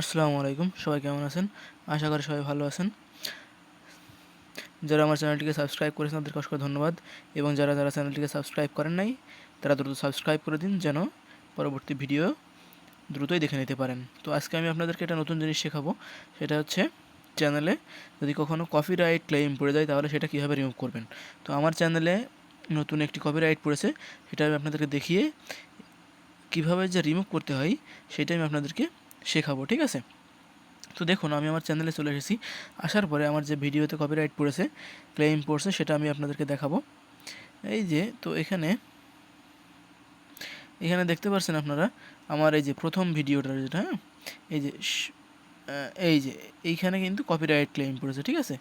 আসসালামু আলাইকুম, সবাই কেমন আছেন? আশা করি সবাই ভালো আছেন। যারা আমার চ্যানেলটিকে সাবস্ক্রাইব করেছেন তাদেরকে অসংখ্য ধন্যবাদ, এবং যারা চ্যানেলটিকে সাবস্ক্রাইব করেন নাই তারা দ্রুত সাবস্ক্রাইব করে দিন, যেন পরবর্তী ভিডিও দ্রুতই দেখে নিতে পারেন। তো আজকে আমি আপনাদেরকে একটা নতুন জিনিস শেখাবো, সেটা হচ্ছে চ্যানেলে যদি কখনো কপিরাইট ক্লেম পড়ে যায় তাহলে সেটা কীভাবে রিমুভ করবেন। তো আমার চ্যানেলে নতুন একটি কপিরাইট পড়েছে, সেটা আমি আপনাদেরকে দেখিয়ে কীভাবে যে রিমুভ করতে হয় সেটা আমি আপনাদেরকে শেখাবো, ঠিক আছে? তো দেখুন, আমি আমার চ্যানেলে চলে এসেছি। আসার পরে আমার যে ভিডিওতে কপিরাইট পড়েছে, ক্লেম পড়ছে, সেটা আমি আপনাদেরকে দেখাবো। এই যে, তো এখানে দেখতে পাচ্ছেন আপনারা আমার এই যে প্রথম ভিডিওটা যেটা, হ্যাঁ, এই যে এই যে এইখানে কিন্তু কপিরাইট ক্লেম পড়েছে, ঠিক আছে?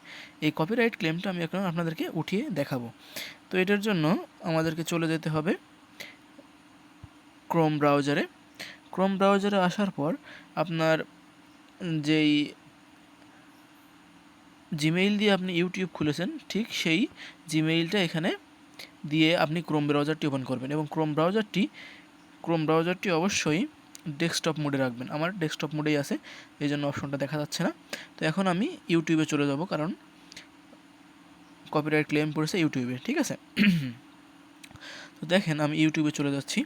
এই কপিরাইট ক্লেমটা আমি এখন আপনাদেরকে উঠিয়ে দেখাবো। তো এটার জন্য আমাদেরকে চলে যেতে হবে ক্রোম ব্রাউজারে। ক্রোম ব্রাউজারে আসার পর আপনার যেই জিমেইল দিয়ে আপনি ইউটিউব খুলেছেন, ঠিক সেই জিমেইলটা এখানে দিয়ে আপনি ক্রোম ব্রাউজারটি ওপেন করবেন, এবং ক্রোম ব্রাউজারটি অবশ্যই ডেস্কটপ মোডে রাখবেন। আমার ডেস্কটপ মোডেই আছে, এই জন্য অপশনটা দেখা যাচ্ছে না। তো এখন আমি ইউটিউবে চলে যাব, কারণ কপিরাইট ক্লেম পড়েছে ইউটিউবে, ঠিক আছে? তো দেখেন, আমি ইউটিউবে চলে যাচ্ছি।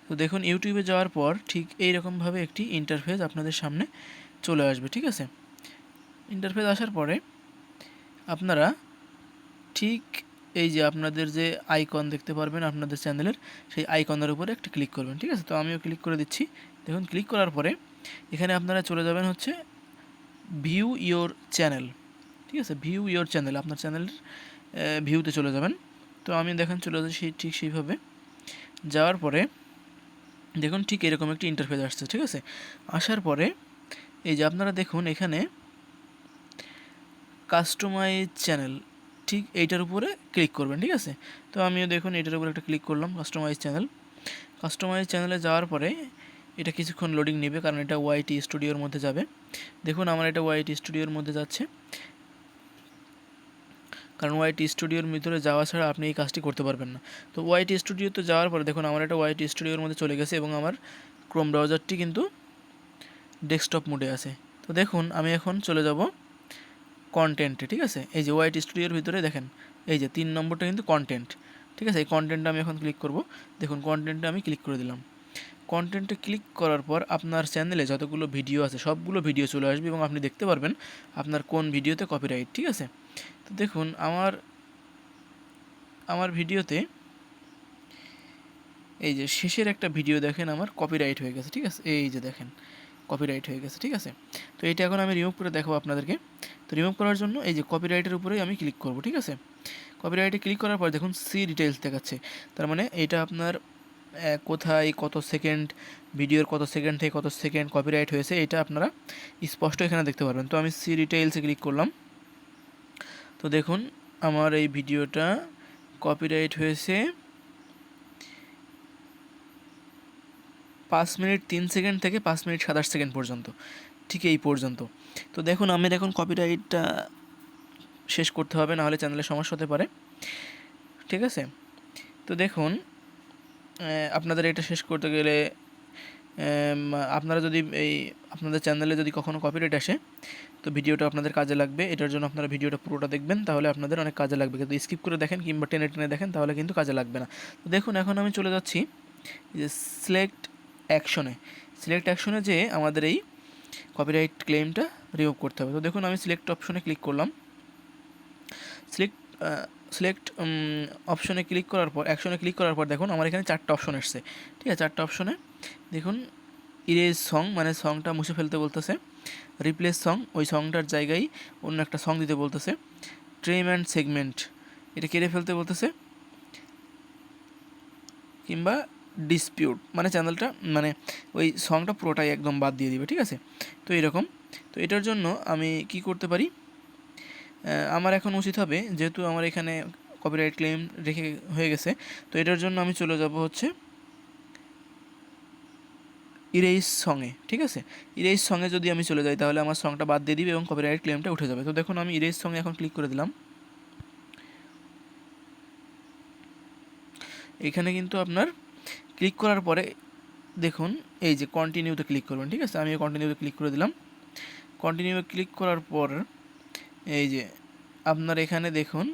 তো দেখুন, ইউটিউবে যাওয়ার পর ঠিক এইরকমভাবে একটি ইন্টারফেস আপনাদের সামনে চলে আসবে, ঠিক আছে? ইন্টারফেস আসার পরে আপনারা ঠিক এই যে আপনাদের যে আইকন দেখতে পারবেন আপনাদের চ্যানেলের, সেই আইকনের উপরে একটা ক্লিক করবেন, ঠিক আছে? তো আমিও ক্লিক করে দিচ্ছি। দেখুন, ক্লিক করার পরে এখানে আপনারা চলে যাবেন হচ্ছে ভিউ ইওর চ্যানেল, ঠিক আছে? ভিউ ইওর চ্যানেল, আপনার চ্যানেলের ভিউতে চলে যাবেন। তো আমি দেখেন চলে যাচ্ছি ঠিক সেইভাবে। যাওয়ার পরে দেখুন ঠিক এরকম একটি ইন্টারফেস আসছে, ঠিক আছে? আসার পরে এই যে আপনারা দেখুন এখানে কাস্টমাইজ চ্যানেল, ঠিক এইটার উপরে ক্লিক করবেন, ঠিক আছে? তো আমিও দেখুন এটার উপরে একটা ক্লিক করলাম, কাস্টমাইজ চ্যানেলে যাওয়ার পরে এটা কিছুক্ষণ লোডিং নেবে, কারণ এটা ওয়াইটি স্টুডিওর মধ্যে যাবে। দেখুন আমার এটা ওয়াইটি স্টুডিওর মধ্যে যাচ্ছে, কারণ ওয়াইটি স্টুডিওর ভিতরে যাওয়া ছাড়া আপনি এই কাজটি করতে পারবেন না। তো ওয়াইটি স্টুডিওতে যাওয়ার পরে দেখুন আমার এটা ওয়াইটি স্টুডিওর মধ্যে চলে গেছে, এবং আমার ক্রোম ব্রাউজারটি কিন্তু ডেস্কটপ মোডে আছে। তো দেখুন আমি এখন চলে যাব কন্টেন্টে, ঠিক আছে? এই যে ওয়াইটি স্টুডিওর ভিতরে দেখেন এই যে 3 নম্বরটা কিন্তু কন্টেন্ট, ঠিক আছে? এই কন্টেন্টে আমি এখন ক্লিক করব। দেখুন কন্টেন্টে আমি ক্লিক করে দিলাম। কন্টেন্টে ক্লিক করার পর আপনার চ্যানেলে যতগুলো ভিডিও আছে সবগুলো ভিডিও চলে আসবে, এবং আপনি দেখতে পারবেন আপনার কোন ভিডিওতে কপিরাইট, ঠিক আছে? তো দেখুন আমার ভিডিওতে এই যে শেষের একটা ভিডিও দেখেন আমার কপিরাইট হয়ে গেছে, ঠিক আছে? এই যে দেখেন কপিরাইট হয়ে গেছে, ঠিক আছে? তো এইটা এখন আমি রিমুভ করে দেখাবো আপনাদেরকে। তো রিমুভ করার জন্য এই যে কপিরাইটের উপরেই আমি ক্লিক করব, ঠিক আছে? কপিরাইটে ক্লিক করার পর দেখুন সি ডিটেলস দেখাচ্ছে, তার মানে এটা আপনার কোথায় কত সেকেন্ড, ভিডিওর কত সেকেন্ড থেকে কত সেকেন্ড কপিরাইট হয়েছে এটা আপনারা স্পষ্ট এখানে দেখতে পারবেন। তো আমি সি ডিটেইলসে ক্লিক করলাম। তো দেখুন আমার এই ভিডিওটা কপিরাইট হয়েছে 5 মিনিট 3 সেকেন্ড থেকে 5 মিনিট 27 সেকেন্ড পর্যন্ত, ঠিক এই পর্যন্ত। তো দেখুন আমি এখন কপিরাইটটা শেষ করতে হবে, নাহলে চ্যানেলে সমস্যা হতে পারে, ঠিক আছে? তো দেখুন আপনাদের এটা শেষ করতে গেলে আপনারা যদি আপনাদের চ্যানেলে যদি কখনও কপিরাইট আসে, তো ভিডিওটা আপনাদের কাজে লাগবে। এটার জন্য আপনারা ভিডিওটা পুরোটা দেখবেন, তাহলে আপনাদের অনেক কাজে লাগবে। কিন্তু স্কিপ করে দেখেন কিংবা টেনে টেনে দেখেন তাহলে কিন্তু কাজে লাগবে না। তো দেখুন এখন আমি চলে যাচ্ছি যে সিলেক্ট অ্যাকশনে যে আমাদের এই কপিরাইট ক্লেমটা রিমুভ করতে হবে। তো দেখুন আমি সিলেক্ট অপশনে ক্লিক করলাম। সিলেক্ট অপশনে ক্লিক করার পর অ্যাকশনে ক্লিক করার পর দেখুন আমার এখানে 4টা অপশন এসছে, ঠিক আছে? 4টা অপশনে দেখুন ইরেজ সং, মানে সংটা মুছে ফেলতে বলতেছে। রিপ্লেস সং, ওই সংটার জায়গায় অন্য একটা সং দিতে বলতেছে। ট্রিম অ্যান্ড সেগমেন্ট, এটা কেটে ফেলতে বলতেছে। কিংবা ডিসপিউট, মানে চ্যানেলটা মানে ওই সংটা পুরোটাই একদম বাদ দিয়ে দিবে, ঠিক আছে? তো এরকম। তো এটার জন্য আমি কি করতে পারি, আমার এখন উচিত হবে, যেহেতু আমার এখানে কপিরাইট ক্লেম রেখে হয়ে গেছে, তো এটার জন্য আমি চলে যাব হচ্ছে ইরেজ সঙে, ঠিক আছে? ইরেজ সঙে যদি আমি চলে যাই তাহলে আমার সংটা বাদ দিয়ে দিবে এবং কপিরাইট ক্লেমটা উঠে যাবে। তো দেখুন আমি ইরেজ সঙে এখন ক্লিক করে দিলাম। এখানে কিন্তু আপনার ক্লিক করার পরে দেখুন এই যে কন্টিনিউতে ক্লিক করবেন, ঠিক আছে। আমি কন্টিনিউতে ক্লিক করে দিলাম। কন্টিনিউ ক্লিক করার পর এই যে আপনার এখানে দেখুন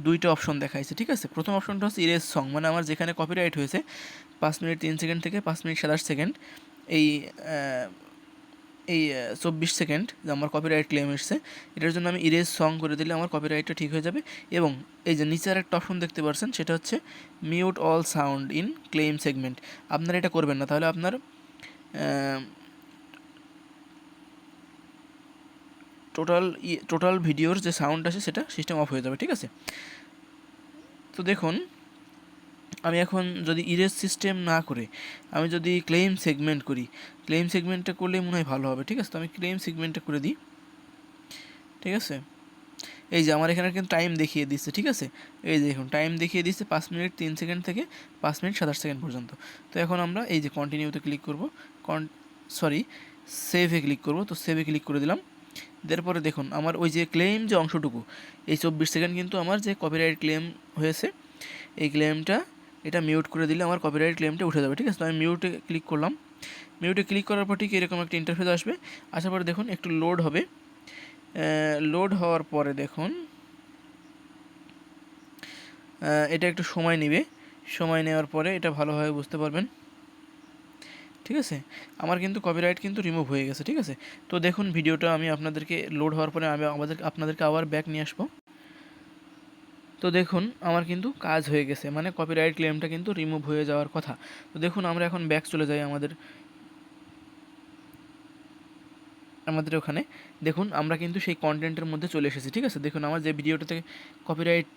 দুইটা অপশন দেখাইছে, ঠিক আছে। প্রথম অপশনটা হচ্ছে ইরেজ সং, মানে আমার যেখানে কপিরাইট হয়েছে 5 মিনিট 3 সেকেন্ড থেকে 5 মিনিট 27 সেকেন্ড, এই এই 24 সেকেন্ড যে আমার কপিরাইট ক্লেম এসছে, এটার জন্য আমি ইরেজ সং করে দিলে আমার কপিরাইটটা ঠিক হয়ে যাবে। এবং এই যে নিচে আর একটা অপশন দেখতে পাচ্ছেন, সেটা হচ্ছে mute all sound in claim segment. আপনারা এটা করবেন না, তাহলে আপনার টোটাল ভিডিওর যে সাউন্ড আছে সেটা সিস্টেম অফ হয়ে যাবে, ঠিক আছে। তো দেখুন আমি এখন যদি ইরেজ সিস্টেম না করে আমি যদি ক্লেম সেগমেন্ট করি, ক্লেম সেগমেন্টটা করলেই মনে হয় ভালো হবে, ঠিক আছে। তো আমি ক্লেম সেগমেন্টটা করে দিই, ঠিক আছে। এই যে আমার এখানে কিন্তু টাইম দেখিয়ে দিচ্ছে, ঠিক আছে। এই যে দেখুন টাইম দেখিয়ে দিচ্ছে 5 মিনিট 3 সেকেন্ড থেকে 5 মিনিট 27 সেকেন্ড পর্যন্ত। তো এখন আমরা এই যে কন্টিনিউতে ক্লিক করব, সেভে ক্লিক করব। তো সেভে ক্লিক করে দিলাম। দেওয়ার পরে দেখুন আমার ওই যে ক্লেম যে অংশটুকু, এই 24 সেকেন্ড কিন্তু আমার যে কপিরাইট ক্লেম হয়েছে, এই ক্লেমটা এটা মিউট করে দিলে আমার কপিরাইট ক্লেমটা উঠে যাবে, ঠিক আছে। তো আমি মিউটে ক্লিক করলাম। মিউটে ক্লিক করার পর ঠিক এরকম একটা ইন্টারফেস আসবে। আসার পরে দেখুন একটু লোড হবে। লোড হওয়ার পরে দেখুন এটা একটু সময় নেবে। সময় নেওয়ার পরে এটা ভালোভাবে বুঝতে পারবেন, ঠিক আছে। আমার কিন্তু কপিরাইট কিন্তু রিমুভ হয়ে গেছে, ঠিক আছে। তো দেখুন ভিডিওটা আমি আপনাদেরকে লোড হওয়ার পরে আমি আপনাদেরকে আবার ব্যাক নিয়ে আসবো। তো দেখুন আমার কিন্তু কাজ হয়ে গেছে, মানে কপিরাইট ক্লেমটা কিন্তু রিমুভ হয়ে যাওয়ার কথা। তো দেখুন আমরা এখন ব্যাক চলে যাই আমাদের ওখানে। দেখুন আমরা কিন্তু সেই কন্টেন্টের মধ্যে চলে এসেছি, ঠিক আছে। দেখুন আমার যে ভিডিওটাতে কপিরাইট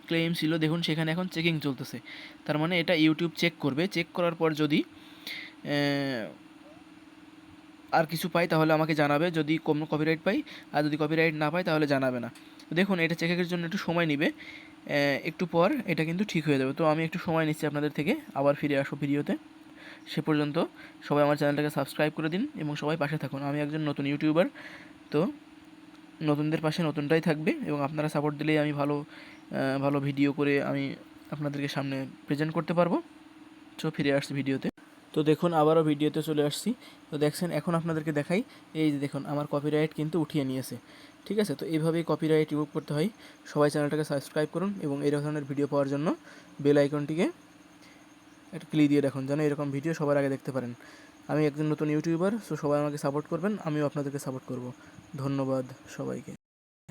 ক্লেম ছিল, দেখুন সেখানে এখন চেকিং চলতেছে। তার মানে এটা ইউটিউব চেক করবে, চেক করার পর যদি আর কিছু পাই তাহলে আমাকে জানাবে, যদি কোনো কপিরাইট পাই, আর যদি কপিরাইট না পাই তাহলে জানাবে না। দেখুন এটা চেকের জন্য একটু সময় নেবে, একটু পর এটা কিন্তু ঠিক হয়ে যাবে। তো আমি একটু সময় নিচ্ছি আপনাদের থেকে, আবার ফিরে আসবো ভিডিওতে। সে পর্যন্ত সবাই আমার চ্যানেলটাকে সাবস্ক্রাইব করে দিন এবং সবাই পাশে থাকুন। আমি একজন নতুন ইউটিউবার, তো নতুনদের পাশে নতুনটাই থাকবে এবং আপনারা সাপোর্ট দিলেই আমি ভালো ভিডিও করে আমি আপনাদেরকে সামনে প্রেজেন্ট করতে পারবো। তো ফিরে আসছি ভিডিওতে। তো দেখুন আবারও ভিডিওতে চলে আসছি। তো দেখছেন এখন আপনাদেরকে দেখাই, এই যে দেখুন আমার কপিরাইট কিন্তু উঠিয়ে নিয়েছে, ঠিক আছে। তো এইভাবেই কপিরাইট রিমুভ করতে হয়। সবাই চ্যানেলটাকে সাবস্ক্রাইব করুন এবং এই ধরনের ভিডিও পাওয়ার জন্য বেল আইকনটিকে একটা ক্লিক দিয়ে রাখুন, যেন এরকম ভিডিও সবার আগে দেখতে পারেন। আমি একজন নতুন ইউটিউবার, সো সবাই আমাকে সাপোর্ট করবেন, আমিও আপনাদেরকে সাপোর্ট করব। ধন্যবাদ সবাইকে।